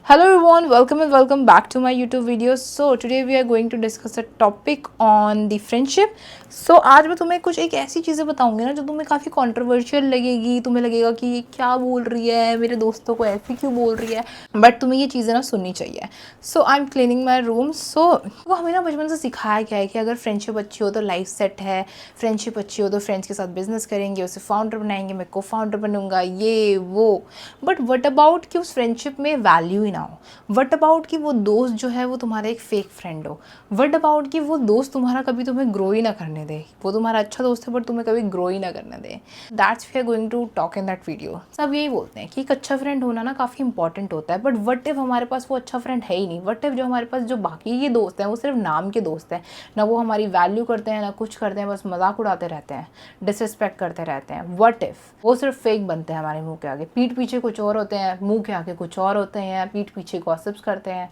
Hello everyone, welcome and welcome back to my YouTube video. So today we are going to discuss a topic on the friendship. So आज मैं तुम्हें कुछ एक ऐसी चीज़ें बताऊंगी ना जो तुम्हें काफ़ी कंट्रोवर्शियल लगेगी. तुम्हें लगेगा कि ये क्या बोल रही है, मेरे दोस्तों को ऐसे क्यों बोल रही है, बट तुम्हें ये चीज़ें ना सुननी चाहिए. So I am cleaning my room. So वो हमें ना बचपन से सिखाया गया है कि अगर फ्रेंडशिप अच्छी हो तो लाइफ सेट है, फ्रेंडशिप अच्छी हो तो फ्रेंड्स के साथ बिजनेस करेंगे, उसे फाउंडर बनाएंगे, मैं को फाउंडर बनूंगा, ये वो. बट वट अबाउट कि उस फ्रेंडशिप में वैल्यू ही ना हो. वट अबाउट कि वो दोस्त जो है वो तुम्हारा एक फेक फ्रेंड हो. वट अबाउट कि वो दोस्त तुम्हारा कभी तुम्हें ग्रो ही ना करने दे. वो तुम्हारा अच्छा दोस्त है बट तुम्हें कभी ग्रो ही ना करने दे. That's we are going to talk in that video. सब यही बोलते हैं कि एक अच्छा फ्रेंड होना ना काफ़ी इंपॉर्टेंट होता है. बट वट इफ़ हमारे पास वो अच्छा फ्रेंड है ही नहीं. वट इफ़ जो हमारे पास जो बाकी के दोस्त हैं वो सिर्फ नाम के दोस्त हैं, ना वो हमारी वैल्यू करते हैं ना कुछ करते हैं, बस मजाक उड़ाते रहते हैं, डिसरिस्पेक्ट करते रहते हैं. वट इफ़ वो सिर्फ फेक बनते हैं हमारे मुंह के आगे, पीठ पीछे कुछ और होते हैं, मुंह के आगे कुछ और होते हैं, पीठ पीछे गॉसिप्स करते हैं,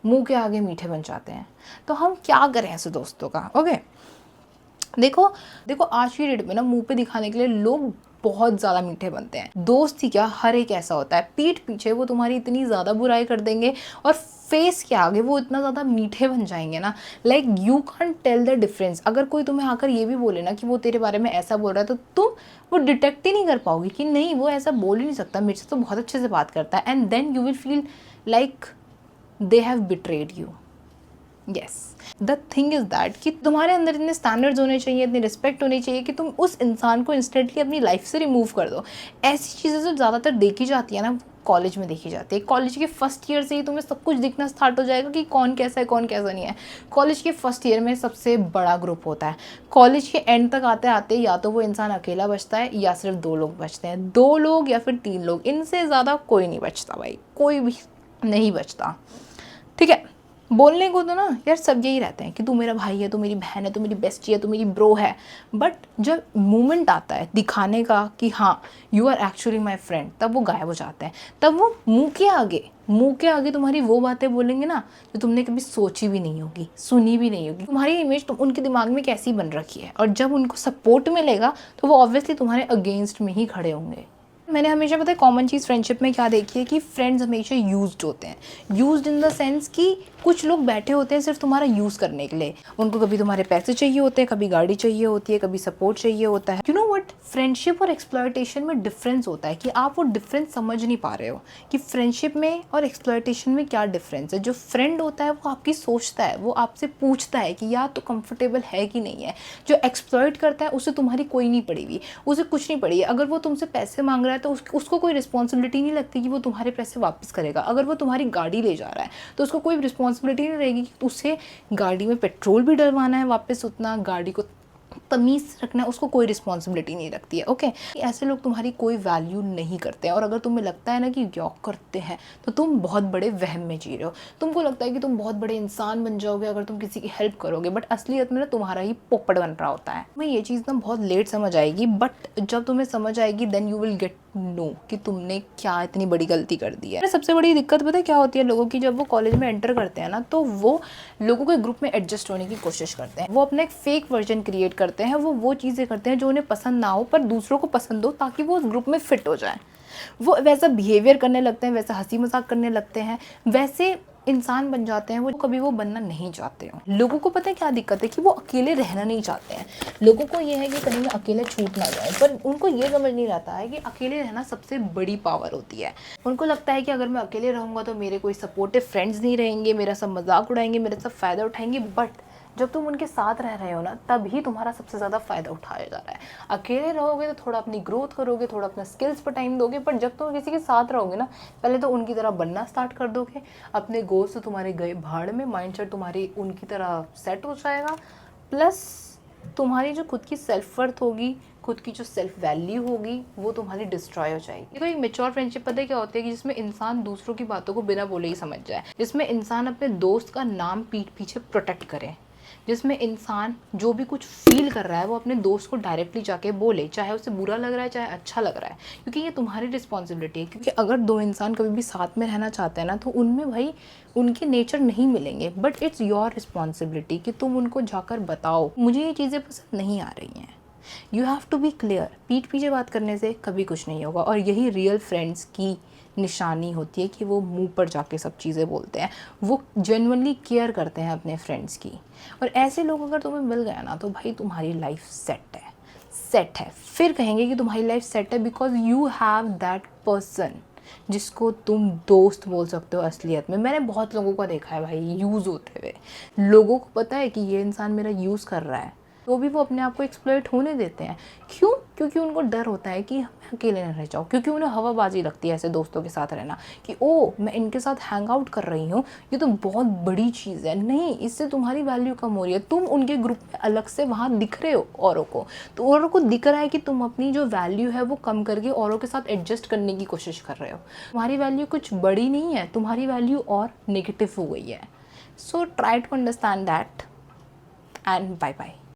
मुंह के आगे मीठे बन जाते हैं. तो हम क्या करें ऐसे दोस्तों का. ओके देखो देखो, आज की डेट में ना मुंह पे दिखाने के लिए लोग बहुत ज़्यादा मीठे बनते हैं. दोस्त ही क्या, हर एक ऐसा होता है. पीठ पीछे वो तुम्हारी इतनी ज़्यादा बुराई कर देंगे और फेस के आगे वो इतना ज़्यादा मीठे बन जाएंगे ना, like you can tell the difference. अगर कोई तुम्हें आकर ये भी बोले ना कि वो तेरे बारे में ऐसा बोल रहा है तो तुम वो डिटेक्ट ही नहीं कर पाओगी कि नहीं, वो ऐसा बोल ही नहीं सकता, मेरे से तो बहुत अच्छे से बात करता है. And then you will feel like they have betrayed you. Yes, the thing is that कि तुम्हारे अंदर इतने स्टैंडर्ड्स होने चाहिए, इतनी रिस्पेक्ट होनी चाहिए कि तुम उस इंसान को इंस्टेंटली अपनी लाइफ से रिमूव कर दो. ऐसी चीज़ें जो ज़्यादातर देखी जाती है ना, कॉलेज में देखी जाती है. कॉलेज के फर्स्ट ईयर से ही तुम्हें सब कुछ दिखना स्टार्ट हो जाएगा कि कौन कैसा है कौन कैसा नहीं है. कॉलेज के फर्स्ट ईयर में सबसे बड़ा ग्रुप होता है. कॉलेज के एंड तक आते आते या तो वो इंसान अकेला बचता है या सिर्फ 2 लोग बचते हैं. 2 लोग या फिर 3 लोग, इनसे ज़्यादा कोई नहीं बचता भाई, कोई भी नहीं बचता. ठीक है, बोलने को तो ना यार सब यही रहते हैं कि तू मेरा भाई है, तू मेरी बहन है, तू मेरी बेस्टी है, तू मेरी ब्रो है. बट जब मोमेंट आता है दिखाने का कि हाँ you are actually my friend, तब वो गायब हो जाते हैं. तब वो मुंह के आगे तुम्हारी वो बातें बोलेंगे ना जो तुमने कभी सोची भी नहीं होगी, सुनी भी नहीं होगी. तुम्हारी इमेज तुम उनके दिमाग में कैसी बन रखी है, और जब उनको सपोर्ट मिलेगा तो वो ऑब्वियसली तुम्हारे अगेंस्ट में ही खड़े होंगे. मैंने हमेशा पता है कॉमन चीज़ फ्रेंडशिप में क्या देखी है कि फ्रेंड्स हमेशा यूज्ड होते हैं. यूज्ड इन द सेंस कि कुछ लोग बैठे होते हैं सिर्फ तुम्हारा यूज़ करने के लिए. उनको कभी तुम्हारे पैसे चाहिए होते हैं, कभी गाड़ी चाहिए होती है, कभी सपोर्ट चाहिए होता है. यू नो व्हाट, फ्रेंडशिप और एक्सप्लॉयटेशन में डिफरेंस होता है कि आप वो डिफरेंस समझ नहीं पा रहे हो कि फ्रेंडशिप में और एक्सप्लॉयटेशन में क्या डिफरेंस है. जो फ्रेंड होता है वो आपकी सोचता है, वो आपसे पूछता है कि यार तो कंफर्टेबल है कि नहीं है. जो एक्सप्लॉयट करता है उसे तुम्हारी कोई नहीं पड़ी हुई, उसे कुछ नहीं पड़ी है. अगर वो तुमसे पैसे मांग रहा है तो उसको कोई रिस्पॉन्सिबिलिटी नहीं लगती कि वो तुम्हारे पैसे वापस करेगा. अगर वो तुम्हारी गाड़ी ले जा रहा है तो उसको कोई रिस्पॉन्सिबिलिटी नहीं रहेगी कि उसे गाड़ी में पेट्रोल भी डलवाना है वापस, उतना गाड़ी को तमीज़ रखना है, उसको कोई रिस्पॉन्सिबिलिटी नहीं रखती है. ओके, ऐसे लोग तुम्हारी कोई वैल्यू नहीं करते हैं. और अगर तुम्हें लगता है ना कि क्या करते हैं तो तुम बहुत बड़े वहम में जी रहे हो. तुमको लगता है कि तुम बहुत बड़े इंसान बन जाओगे अगर तुम किसी की हेल्प करोगे, बट असलियत में ना तुम्हारा ही पोपट बन रहा होता है. तुम्हें ये चीज़ ना बहुत लेट समझ आएगी, बट जब तुम्हें समझ आएगी then you will get know कि तुमने क्या इतनी बड़ी गलती कर दी है. सबसे बड़ी दिक्कत पता है क्या होती है लोगों की, जब वो कॉलेज में एंटर करते हैं ना तो वो लोगों के ग्रुप में एडजस्ट होने की कोशिश करते हैं. वो अपना एक फेक वर्जन क्रिएट करते हैं. वो चीज़ें करते हैं जो उन्हें पसंद ना हो पर दूसरों को पसंद हो, ताकि वो उस ग्रुप में फिट हो जाए. वो वैसा बिहेवियर करने लगते हैं, वैसा हंसी मजाक करने लगते हैं, वैसे इंसान बन जाते हैं वो कभी वो बनना नहीं चाहते हो. लोगों को पता है क्या दिक्कत है कि वो अकेले रहना नहीं चाहते हैं. लोगों को ये है कि कहीं ना अकेले छूट ना जाए, पर उनको ये समझ नहीं आता है कि अकेले रहना सबसे बड़ी पावर होती है. उनको लगता है कि अगर मैं अकेले रहूँगा तो मेरे कोई सपोर्टिव फ्रेंड्स नहीं रहेंगे, मेरा सब मजाक उड़ाएंगे, मेरा सब फ़ायदा उठाएंगे. बट जब तुम उनके साथ रह रहे हो ना तभी तुम्हारा सबसे ज़्यादा फ़ायदा उठाया जा रहा है. अकेले रहोगे तो थोड़ा अपनी ग्रोथ करोगे, थोड़ा अपना स्किल्स पर टाइम दोगे, पर जब तुम किसी के साथ रहोगे ना पहले तो उनकी तरह बनना स्टार्ट कर दोगे. अपने गोल्स तो तुम्हारे गए भाड़ में, माइंडसेट तुम्हारी उनकी तरह सेट हो जाएगा. प्लस तुम्हारी जो खुद की सेल्फ वर्थ होगी, खुद की जो सेल्फ वैल्यू होगी वो तुम्हारी डिस्ट्रॉय हो जाएगी. देखो एक मेच्योर फ्रेंडशिप पता है क्या होती है कि जिसमें इंसान दूसरों की बातों को बिना बोले ही समझ जाए, जिसमें इंसान अपने दोस्त का नाम पीठ पीछे प्रोटेक्ट करे, जिसमें इंसान जो भी कुछ फील कर रहा है वो अपने दोस्त को डायरेक्टली जाके बोले, चाहे उसे बुरा लग रहा है चाहे अच्छा लग रहा है, क्योंकि ये तुम्हारी रिस्पॉन्सिबिलिटी है. क्योंकि अगर 2 इंसान कभी भी साथ में रहना चाहते हैं ना तो उनमें भाई उनके नेचर नहीं मिलेंगे, बट इट्स योर रिस्पॉन्सिबिलिटी कि तुम उनको जाकर बताओ मुझे ये चीज़ें पसंद नहीं आ रही हैं. You have to be clear. पीठ पीछे बात करने से कभी कुछ नहीं होगा, और यही रियल फ्रेंड्स की निशानी होती है कि वो मुंह पर जाके सब चीज़ें बोलते हैं, वो जेन्युइनली केयर करते हैं अपने फ्रेंड्स की। और ऐसे लोग अगर तुम्हें मिल गए ना, तो भाई तुम्हारी लाइफ सेट है। फिर कहेंगे कि तुम्हारी लाइफ सेट है because you have that person जिसको तुम दोस्त बोल सकते हो असलियत में। मैंने बहुत लोगों को देखा है भाई यूज़ होते हुए। लोगों को पता है कि ये इंसान मेरा यूज़ कर रहा है, तो भी वो अपने आप को एक्सप्लॉइट होने देते हैं। क्यों? क्योंकि उनको डर होता है कि मैं अकेले न रह जाऊँ, क्योंकि उन्हें हवाबाजी लगती है ऐसे दोस्तों के साथ रहना कि ओ मैं इनके साथ हैंग आउट कर रही हूँ, ये तो बहुत बड़ी चीज़ है। नहीं, इससे तुम्हारी वैल्यू कम हो रही है। तुम उनके ग्रुप में अलग से वहाँ दिख रहे हो औरों को, तो औरों को दिख रहा है कि तुम अपनी जो वैल्यू है वो कम करके औरों के साथ एडजस्ट करने की कोशिश कर रहे हो। तुम्हारी वैल्यू कुछ बड़ी नहीं है, तुम्हारी वैल्यू और नेगेटिव हो गई है। So try to understand that and bye bye.